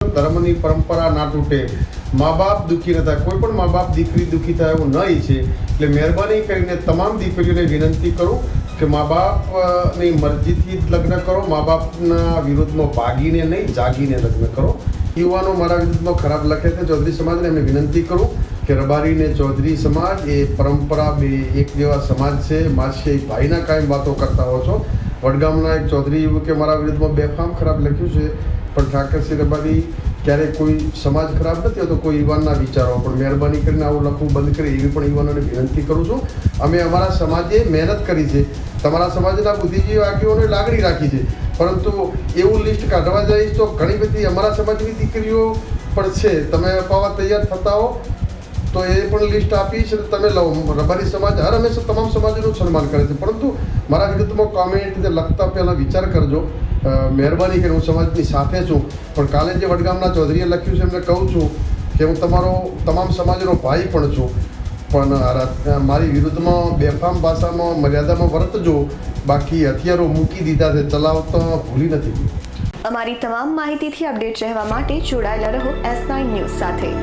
ધર્મની પરંપરા ના તૂટે, મા બાપ દુઃખી ન થાય, કોઈ પણ મા બાપ દીકરી દુઃખી થાય એવું ન ઈચ્છે. એટલે મહેરબાની કરીને તમામ દીકરીઓને વિનંતી કરું કે મા બાપની મરજીથી જ લગ્ન કરો, મા બાપના વિરુદ્ધમાં ભાગીને નહીં જાગીને લગ્ન કરો. યુવાનો મારા વિરુદ્ધમાં ખરાબ લખે છે ચૌધરી સમાજને, એમને વિનંતી કરું કે રબારી ને ચૌધરી સમાજ એ પરંપરા બે એક જેવા સમાજ છે. માસી ભાઈના કાયમ વાતો કરતા હો છો. વડગામના એક ચૌધરી યુવકે મારા વિરુદ્ધમાં બેફામ ખરાબ લખ્યું છે, પણ ઠાકરસિંહ રબારી ક્યારેય કોઈ સમાજ ખરાબ નથી હોતો, કોઈ યુવાનના વિચારો. પણ મહેરબાની કરીને આવું લખવું બંધ કરે એવી પણ યુવાનોને વિનંતી કરું છું. અમે અમારા સમાજે મહેનત કરી છે, તમારા સમાજના બુદ્ધિજીવી આગેવાનોએ લાગણી રાખી છે, પરંતુ એવું લિસ્ટ કાઢવા જઈશ તો ઘણી બધી અમારા સમાજની દીકરીઓ પણ છે. તમે અપાવવા તૈયાર થતા હો તો એ પણ લિસ્ટ આપીશ અને તમે લો. રબારી સમાજ હર હંમેશા તમામ સમાજનું સન્માન કરે છે, પરંતુ મારા વિરુદ્ધમાં કોમેન્ટ લખતા પહેલાં વિચાર કરજો. મહેરબાની કરીને હું સમાજની સાથે છું, પણ કાલે જે વડગામના ચૌધરીએ લખ્યું છે એમને કહું છું કે હું તમારો તમામ સમાજનો ભાઈ પણ છું, પણ મારી વિરુદ્ધમાં બેફામ ભાષામાં મર્યાદામાં વર્તજો. બાકી હથિયારો મૂકી દીધા છે, ચલાવતા ભૂલી નથી. અમારી તમામ માહિતીથી અપડેટ રહેવા માટે જોડાયેલા રહો S9 ન્યૂઝ સાથે.